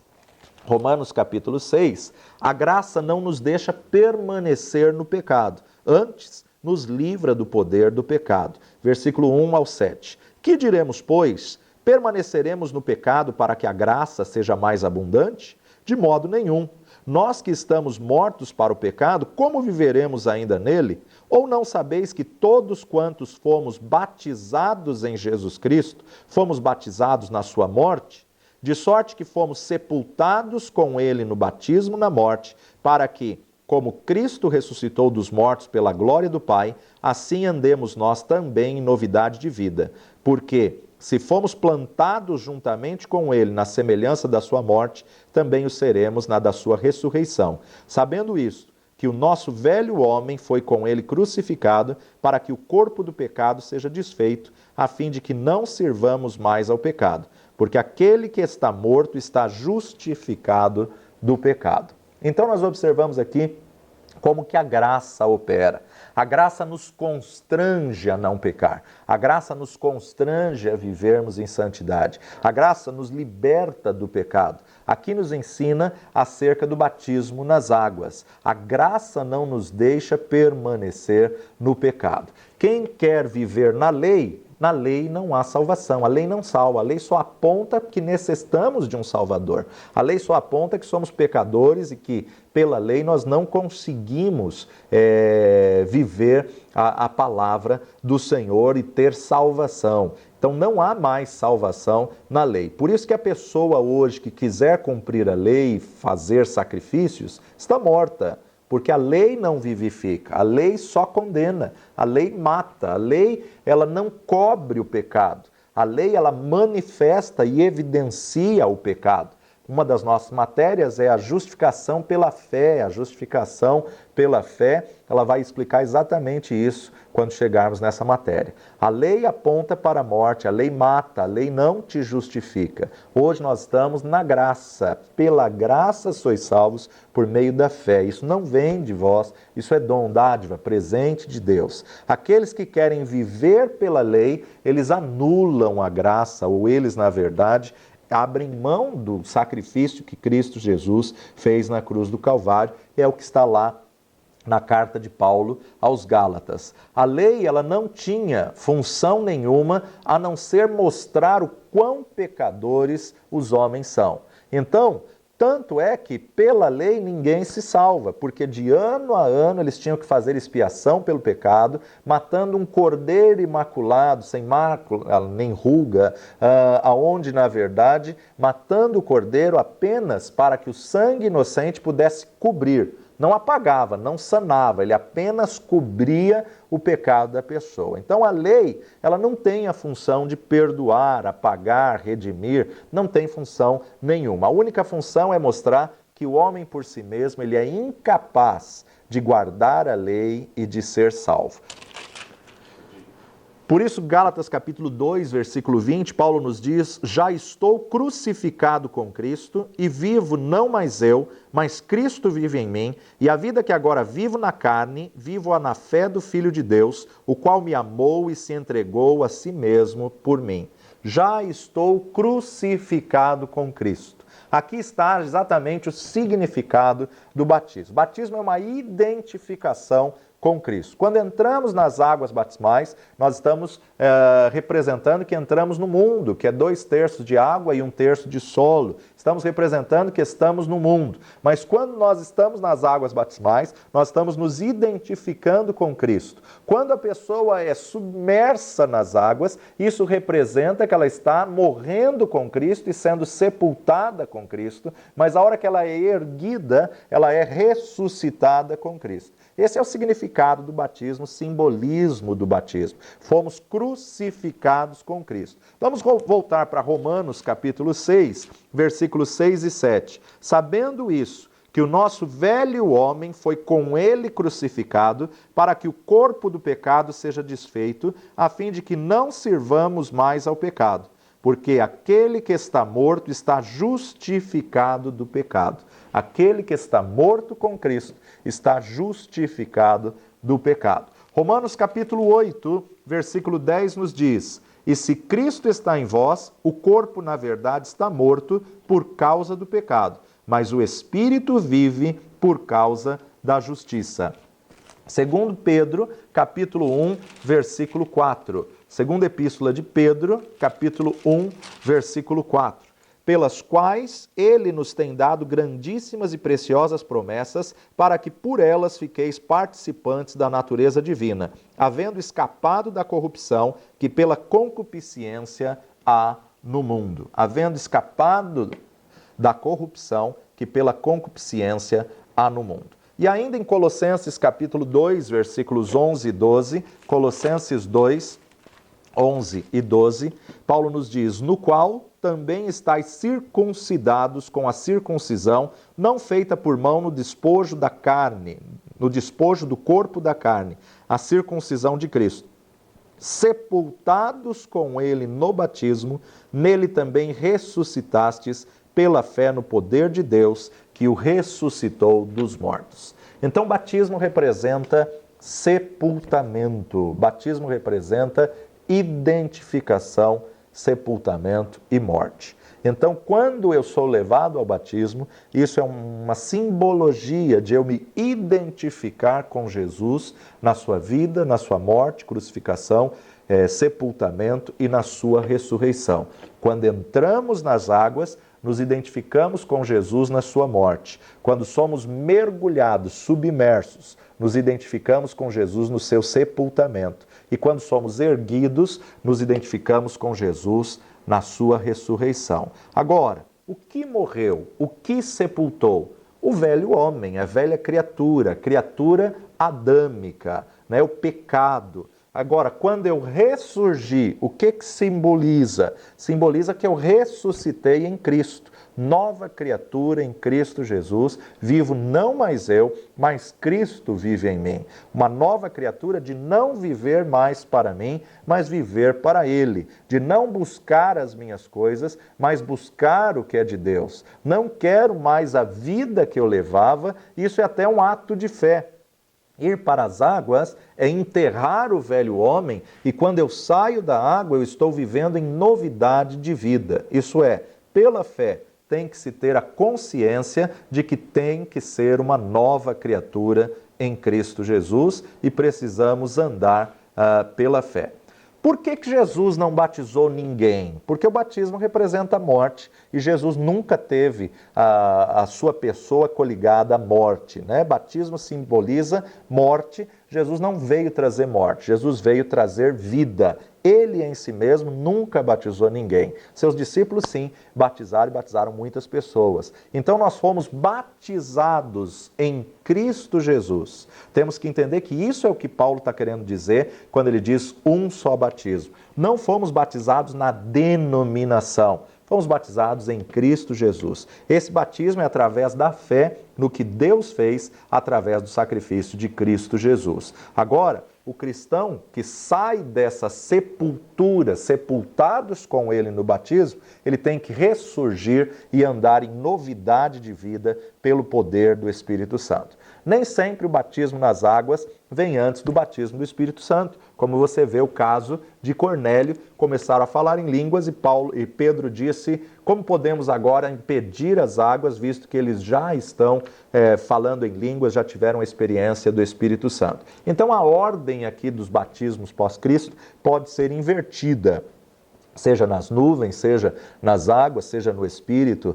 a graça não nos deixa permanecer no pecado, antes nos livra do poder do pecado. Versículo 1 ao 7. Que diremos, pois? Permaneceremos no pecado para que a graça seja mais abundante? De modo nenhum. Nós que estamos mortos para o pecado, como viveremos ainda nele? Ou não sabeis que todos quantos fomos batizados em Jesus Cristo, fomos batizados na sua morte? De sorte que fomos sepultados com ele no batismo na morte, para que, como Cristo ressuscitou dos mortos pela glória do Pai, assim andemos nós também em novidade de vida. Porque, se fomos plantados juntamente com ele na semelhança da sua morte, também o seremos na da sua ressurreição. Sabendo isto, que o nosso velho homem foi com ele crucificado, para que o corpo do pecado seja desfeito, a fim de que não sirvamos mais ao pecado. Porque aquele que está morto está justificado do pecado. Então nós observamos aqui como que a graça opera. A graça nos constrange a não pecar. A graça nos constrange a vivermos em santidade. A graça nos liberta do pecado. Aqui nos ensina acerca do batismo nas águas. A graça não nos deixa permanecer no pecado. Quem quer viver na lei, Na lei não há salvação, a lei não salva, a lei só aponta que necessitamos de um Salvador. A lei só aponta que somos pecadores e que, pela lei, nós não conseguimos viver a palavra do Senhor e ter salvação. Então não há mais salvação na lei. Por isso que a pessoa hoje que quiser cumprir a lei e fazer sacrifícios, está morta. Porque a lei não vivifica, a lei só condena, a lei mata, a lei ela não cobre o pecado, a lei ela manifesta e evidencia o pecado. Uma das nossas matérias é a justificação pela fé. A justificação pela fé, ela vai explicar exatamente isso quando chegarmos nessa matéria. A lei aponta para a morte, a lei mata, a lei não te justifica. Hoje nós estamos na graça. Pela graça sois salvos por meio da fé. Isso não vem de vós, isso é dom, dádiva, presente de Deus. Aqueles que querem viver pela lei, eles anulam a graça, ou eles, na verdade, abrem mão do sacrifício que Cristo Jesus fez na cruz do Calvário. É o que está lá na carta de Paulo aos Gálatas. A lei ela não tinha função nenhuma a não ser mostrar o quão pecadores os homens são. Então, tanto é que pela lei ninguém se salva, porque de ano a ano eles tinham que fazer expiação pelo pecado, matando um cordeiro imaculado, sem mácula nem ruga, aonde na verdade, matando o cordeiro apenas para que o sangue inocente pudesse cobrir. Não apagava, não sanava, ele apenas cobria o pecado da pessoa. Então a lei, ela não tem a função de perdoar, apagar, redimir, não tem função nenhuma. A única função é mostrar que o homem por si mesmo, ele é incapaz de guardar a lei e de ser salvo. Por isso, Gálatas capítulo 2, versículo 20, Paulo nos diz: já estou crucificado com Cristo e vivo não mais eu, mas Cristo vive em mim, e a vida que agora vivo na carne, vivo-a na fé do Filho de Deus, o qual me amou e se entregou a si mesmo por mim. Já estou crucificado com Cristo. Aqui está exatamente o significado do batismo. O batismo é uma identificação com Cristo. Quando entramos nas águas batismais, nós estamos representando que entramos no mundo, que é 2/3 de água e 1/3 de solo. Estamos representando que estamos no mundo. Mas quando nós estamos nas águas batismais, nós estamos nos identificando com Cristo. Quando a pessoa é submersa nas águas, isso representa que ela está morrendo com Cristo e sendo sepultada com Cristo, mas a hora que ela é erguida, ela é ressuscitada com Cristo. Esse é o significado do batismo, o simbolismo do batismo. Fomos crucificados com Cristo. Vamos voltar para Romanos capítulo 6, versículos 6 e 7. Sabendo isso, que o nosso velho homem foi com ele crucificado, para que o corpo do pecado seja desfeito, a fim de que não sirvamos mais ao pecado. Porque aquele que está morto está justificado do pecado. Aquele que está morto com Cristo está justificado do pecado. Romanos capítulo 8, versículo 10 nos diz: e se Cristo está em vós, o corpo na verdade está morto por causa do pecado, mas o Espírito vive por causa da justiça. Segundo Pedro, capítulo 1, versículo 4. Segunda epístola de Pedro, capítulo 1, versículo 4. Pelas quais ele nos tem dado grandíssimas e preciosas promessas, para que por elas fiqueis participantes da natureza divina, havendo escapado da corrupção que pela concupiscência há no mundo. Havendo escapado da corrupção que pela concupiscência há no mundo. E ainda em Colossenses capítulo 2, versículos 11 e 12, Colossenses 2, 11 e 12, Paulo nos diz: no qual também estáis circuncidados com a circuncisão, não feita por mão no despojo da carne, no despojo do corpo da carne, a circuncisão de Cristo. Sepultados com ele no batismo, nele também ressuscitastes pela fé no poder de Deus, que o ressuscitou dos mortos. Então, batismo representa sepultamento. Batismo representa identificação, sepultamento e morte. Então, quando eu sou levado ao batismo, isso é uma simbologia de eu me identificar com Jesus na sua vida, na sua morte, crucificação sepultamento e na sua ressurreição. Quando entramos nas águas, nos identificamos com Jesus na sua morte. Quando somos mergulhados, submersos, nos identificamos com Jesus no seu sepultamento. E quando somos erguidos, nos identificamos com Jesus na sua ressurreição. Agora, o que morreu? O que sepultou? O velho homem, a velha criatura, criatura adâmica, né? O pecado. Agora, quando eu ressurgi, o que simboliza? Simboliza que eu ressuscitei em Cristo. Nova criatura em Cristo Jesus, vivo não mais eu, mas Cristo vive em mim. Uma nova criatura de não viver mais para mim, mas viver para Ele. De não buscar as minhas coisas, mas buscar o que é de Deus. Não quero mais a vida que eu levava, isso é até um ato de fé. Ir para as águas é enterrar o velho homem e quando eu saio da água eu estou vivendo em novidade de vida. Isso é, pela fé, tem que se ter a consciência de que tem que ser uma nova criatura em Cristo Jesus e precisamos andar pela fé. Por que Jesus não batizou ninguém? Porque o batismo representa a morte e Jesus nunca teve a sua pessoa coligada à morte, né? Batismo simboliza morte, Jesus não veio trazer morte, Jesus veio trazer vida. Ele em si mesmo nunca batizou ninguém. Seus discípulos sim, batizaram e batizaram muitas pessoas. Então nós fomos batizados em Cristo Jesus. Temos que entender que isso é o que Paulo está querendo dizer quando ele diz um só batismo. Não fomos batizados na denominação. Fomos batizados em Cristo Jesus. Esse batismo é através da fé no que Deus fez através do sacrifício de Cristo Jesus. Agora, o cristão que sai dessa sepultura, sepultados com ele no batismo, ele tem que ressurgir e andar em novidade de vida pelo poder do Espírito Santo. Nem sempre o batismo nas águas vem antes do batismo do Espírito Santo. Como você vê o caso de Cornélio, começaram a falar em línguas e Pedro disse, como podemos agora impedir as águas, visto que eles já estão falando em línguas, já tiveram a experiência do Espírito Santo. Então a ordem aqui dos batismos pós-Cristo pode ser invertida. Seja nas nuvens, seja nas águas, seja no Espírito,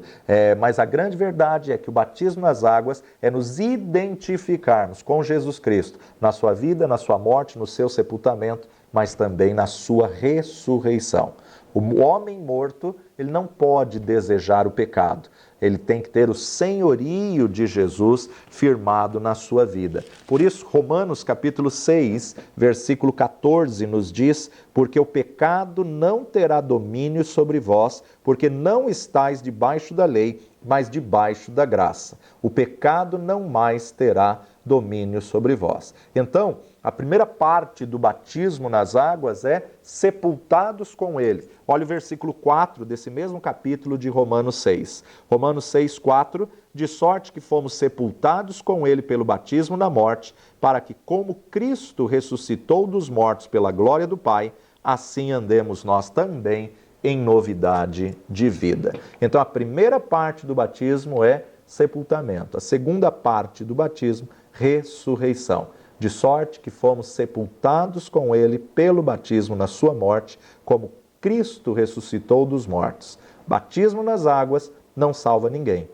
mas a grande verdade é que o batismo nas águas é nos identificarmos com Jesus Cristo, na sua vida, na sua morte, no seu sepultamento, mas também na sua ressurreição. O homem morto, ele não pode desejar o pecado. Ele tem que ter o senhorio de Jesus firmado na sua vida. Por isso, Romanos capítulo 6, versículo 14 nos diz, porque o pecado não terá domínio sobre vós, porque não estáis debaixo da lei, mas debaixo da graça. O pecado não mais terá domínio sobre vós. Então, a primeira parte do batismo nas águas é sepultados com ele. Olha o versículo 4 desse mesmo capítulo de Romanos 6. Romanos 6, 4, de sorte que fomos sepultados com ele pelo batismo na morte, para que, como Cristo ressuscitou dos mortos pela glória do Pai, assim andemos nós também em novidade de vida. Então, a primeira parte do batismo é sepultamento. A segunda parte do batismo, ressurreição. De sorte que fomos sepultados com ele pelo batismo na sua morte, como Cristo ressuscitou dos mortos. Batismo nas águas não salva ninguém.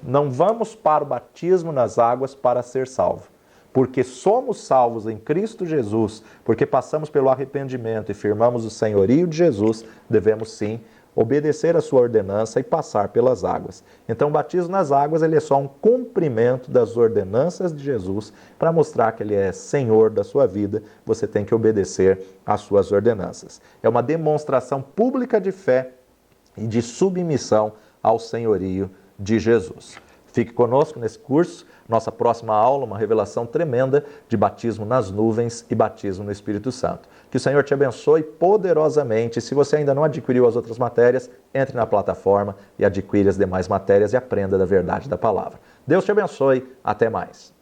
Não vamos para o batismo nas águas para ser salvo. Porque somos salvos em Cristo Jesus, porque passamos pelo arrependimento e firmamos o senhorio de Jesus, devemos sim obedecer a sua ordenança e passar pelas águas. Então o batismo nas águas ele é só um cumprimento das ordenanças de Jesus para mostrar que ele é Senhor da sua vida, você tem que obedecer às suas ordenanças. É uma demonstração pública de fé e de submissão ao senhorio de Jesus. Fique conosco nesse curso, nossa próxima aula, uma revelação tremenda de batismo nas nuvens e batismo no Espírito Santo. Que o Senhor te abençoe poderosamente. Se você ainda não adquiriu as outras matérias, entre na plataforma e adquire as demais matérias e aprenda da verdade da palavra. Deus te abençoe. Até mais.